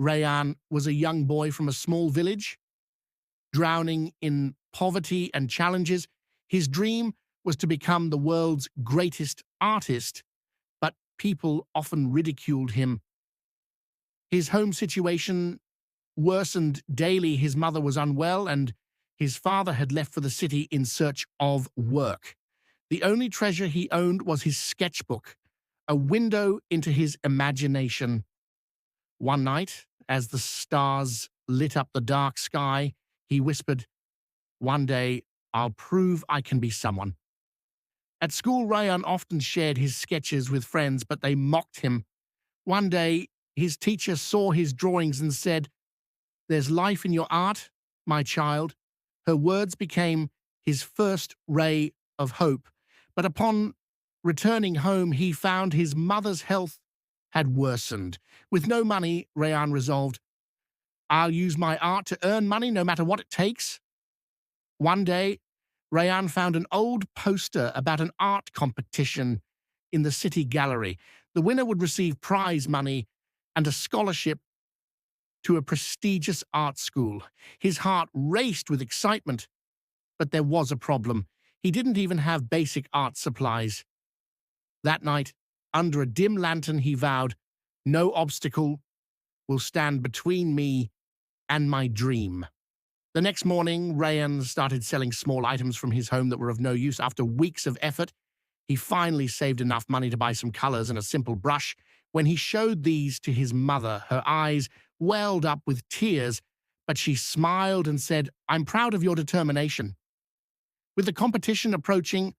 Rayan was a young boy from a small village, drowning in poverty and challenges. His dream was to become the world's greatest artist, but people often ridiculed him. His home situation worsened daily. His mother was unwell, and his father had left for the city in search of work. The only treasure he owned was his sketchbook, a window into his imagination. One night, as the stars lit up the dark sky, he whispered, "One day, I'll prove I can be someone." At school, Rayan often shared his sketches with friends, but they mocked him. One day, his teacher saw his drawings and said, "There's life in your art, my child." Her words became his first ray of hope. But upon returning home, he found his mother's health had worsened. With no money, Rayan resolved, "I'll use my art to earn money no matter what it takes." One day, Rayan found an old poster about an art competition in the city gallery. The winner would receive prize money and a scholarship to a prestigious art school. His heart raced with excitement, but there was a problem. He didn't even have basic art supplies. That night, under a dim lantern, he vowed, "No obstacle will stand between me and my dream." The next morning, Rayan started selling small items from his home that were of no use. After weeks of effort, he finally saved enough money to buy some colors and a simple brush. When he showed these to his mother, her eyes welled up with tears, but she smiled and said, "I'm proud of your determination." With the competition approaching,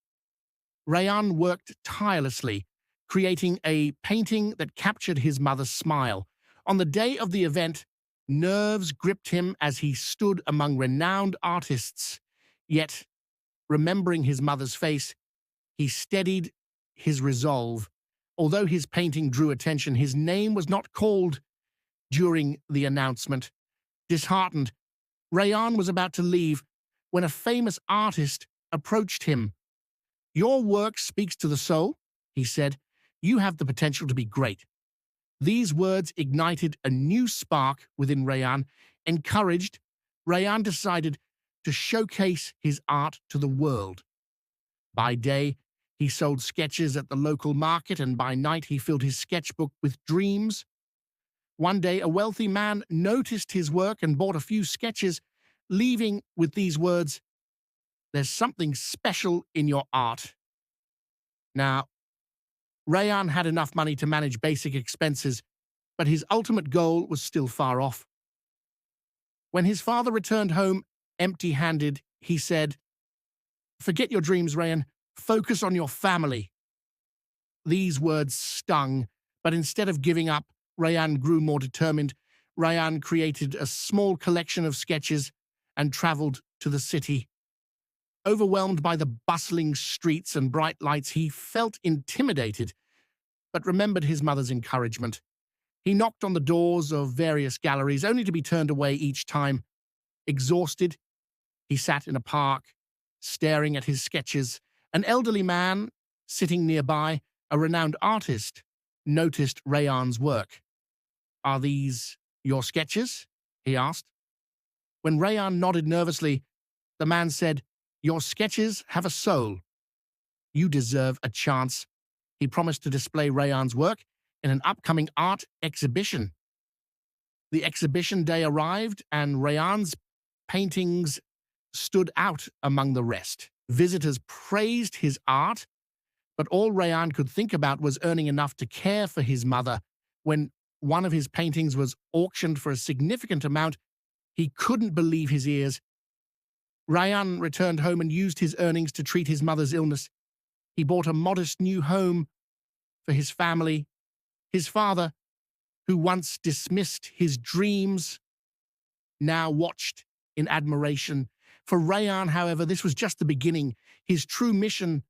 Rayan worked tirelessly, creating a painting that captured his mother's smile. On the day of the event, nerves gripped him as he stood among renowned artists. Yet, remembering his mother's face, he steadied his resolve. Although his painting drew attention, his name was not called during the announcement. Disheartened, Rayan was about to leave when a famous artist approached him. "Your work speaks to the soul," he said. "You have the potential to be great." These words ignited a new spark within Rayan. Encouraged, Rayan decided to showcase his art to the world. By day, he sold sketches at the local market, and by night he filled his sketchbook with dreams. One day, a wealthy man noticed his work and bought a few sketches, leaving with these words, "There's something special in your art." Now, Rayan had enough money to manage basic expenses, but his ultimate goal was still far off. When his father returned home empty-handed, he said, "Forget your dreams, Rayan. Focus on your family." These words stung, but instead of giving up, Rayan grew more determined. Rayan created a small collection of sketches and traveled to the city. Overwhelmed by the bustling streets and bright lights, he felt intimidated, but remembered his mother's encouragement. He knocked on the doors of various galleries, only to be turned away each time. Exhausted, he sat in a park, staring at his sketches. An elderly man, sitting nearby, a renowned artist, noticed Rayan's work. "Are these your sketches?" he asked. When Rayan nodded nervously, the man said, "Your sketches have a soul. You deserve a chance." He promised to display Rayan's work in an upcoming art exhibition. The exhibition day arrived, and Rayan's paintings stood out among the rest. Visitors praised his art, but all Rayan could think about was earning enough to care for his mother. When one of his paintings was auctioned for a significant amount, he couldn't believe his ears. Rayan returned home and used his earnings to treat his mother's illness. He bought a modest new home for his family. His father, who once dismissed his dreams, now watched in admiration. For Rayan, however, this was just the beginning. His true mission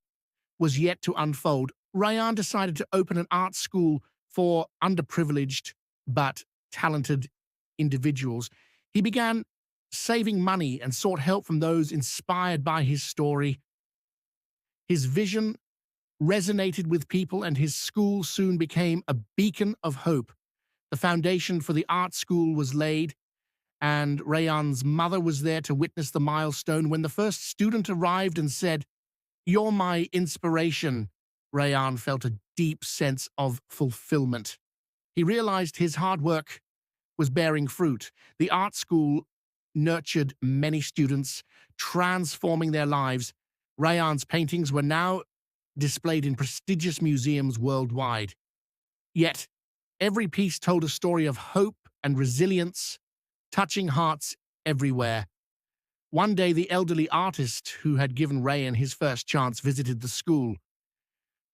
was yet to unfold. Rayan decided to open an art school for underprivileged but talented individuals. He began saving money and sought help from those inspired by his story. His vision resonated with people, and his school soon became a beacon of hope. The foundation for the art school was laid, and Rayan's mother was there to witness the milestone. When the first student arrived and said, "You're my inspiration," Rayan felt a deep sense of fulfillment. He realized his hard work was bearing fruit. The art school nurtured many students, transforming their lives. Rayan's paintings were now displayed in prestigious museums worldwide. Yet, every piece told a story of hope and resilience, touching hearts everywhere. One day, the elderly artist who had given Rayan his first chance visited the school.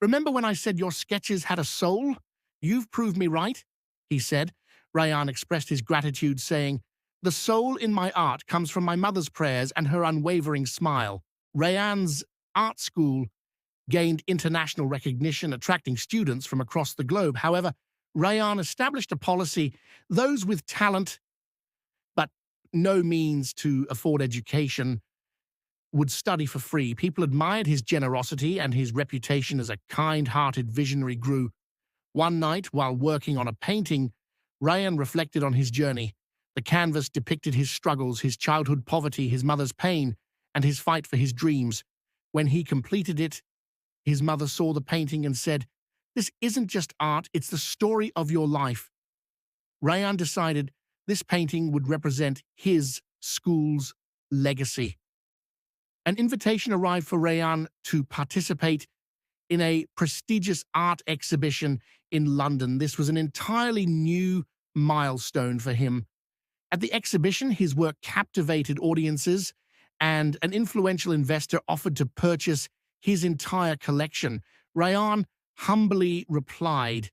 "Remember when I said your sketches had a soul? You've proved me right," he said. Rayan expressed his gratitude, saying, "The soul in my art comes from my mother's prayers and her unwavering smile." Rayan's art school gained international recognition, attracting students from across the globe. However, Rayan established a policy: those with talent but no means to afford education would study for free. People admired his generosity, and his reputation as a kind-hearted visionary grew. One night, while working on a painting, Rayan reflected on his journey. The canvas depicted his struggles, his childhood poverty, his mother's pain, and his fight for his dreams. When he completed it, his mother saw the painting and said, "This isn't just art, it's the story of your life." Rayan decided this painting would represent his school's legacy. An invitation arrived for Rayan to participate in a prestigious art exhibition in London. This was an entirely new milestone for him. At the exhibition, his work captivated audiences, and an influential investor offered to purchase his entire collection. Rayan humbly replied,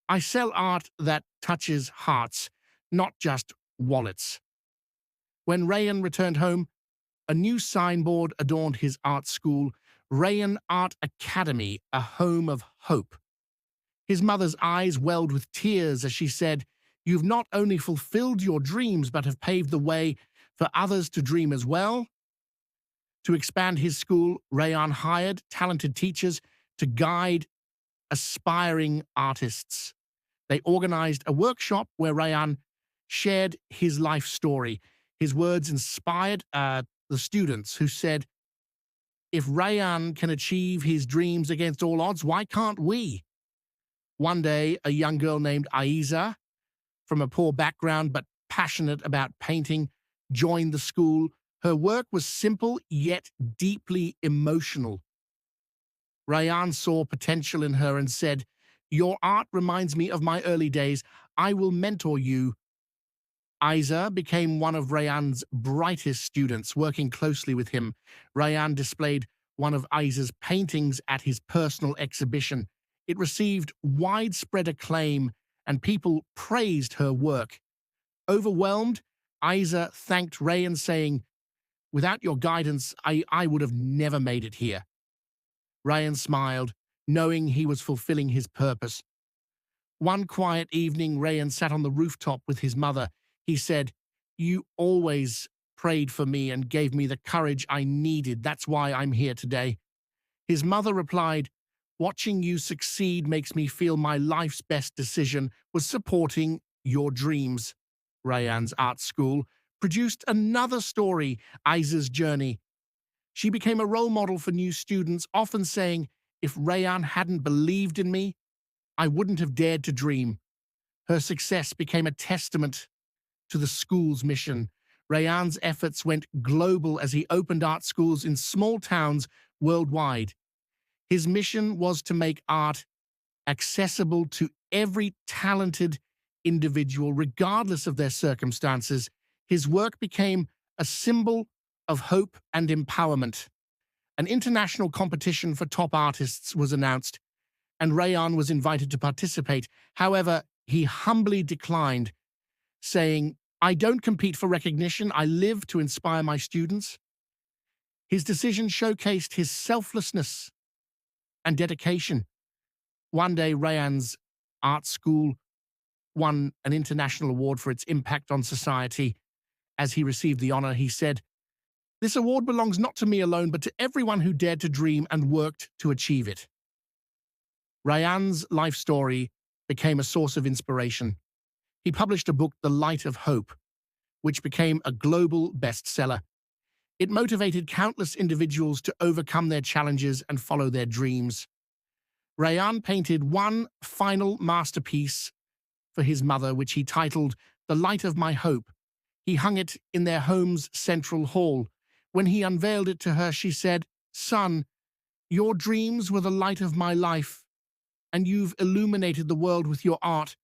"I sell art that touches hearts, not just wallets." When Rayan returned home, a new signboard adorned his art school, Rayan Art Academy, a home of hope. His mother's eyes welled with tears as she said, "You've not only fulfilled your dreams, but have paved the way for others to dream as well." To expand his school, Rayan hired talented teachers to guide aspiring artists. They organized a workshop where Rayan shared his life story. His words inspired the students, who said, "If Rayan can achieve his dreams against all odds, why can't we?" One day, a young girl named Aiza, from a poor background but passionate about painting, joined the school. Her work was simple yet deeply emotional. Rayan saw potential in her and said, "Your art reminds me of my early days. I will mentor you." Aiza became one of Rayan's brightest students. Working closely with him, Rayan displayed one of Aiza's paintings at his personal exhibition. It received widespread acclaim, and people praised her work. Overwhelmed, Aiza thanked Rayan, saying, "Without your guidance, I would have never made it here." Rayan smiled, knowing he was fulfilling his purpose. One quiet evening, Rayan sat on the rooftop with his mother. He said, "You always prayed for me and gave me the courage I needed. That's why I'm here today." His mother replied, "Watching you succeed makes me feel my life's best decision was supporting your dreams." Rayan's art school produced another story, Aiza's journey. She became a role model for new students, often saying, "If Rayan hadn't believed in me, I wouldn't have dared to dream." Her success became a testament to the school's mission. Rayan's efforts went global as he opened art schools in small towns worldwide. His mission was to make art accessible to every talented individual, regardless of their circumstances. His work became a symbol of hope and empowerment. An international competition for top artists was announced, and Rayan was invited to participate. However, he humbly declined, saying, "I don't compete for recognition, I live to inspire my students." His decision showcased his selflessness and dedication. One day, Rayan's art school won an international award for its impact on society. As he received the honor, he said, "This award belongs not to me alone, but to everyone who dared to dream and worked to achieve it." Rayan's life story became a source of inspiration. He published a book, The Light of Hope, which became a global bestseller. It motivated countless individuals to overcome their challenges and follow their dreams. Rayan painted one final masterpiece for his mother, which he titled The Light of My Hope. He hung it in their home's central hall. When he unveiled it to her, she said, "Son, your dreams were the light of my life, and you've illuminated the world with your art.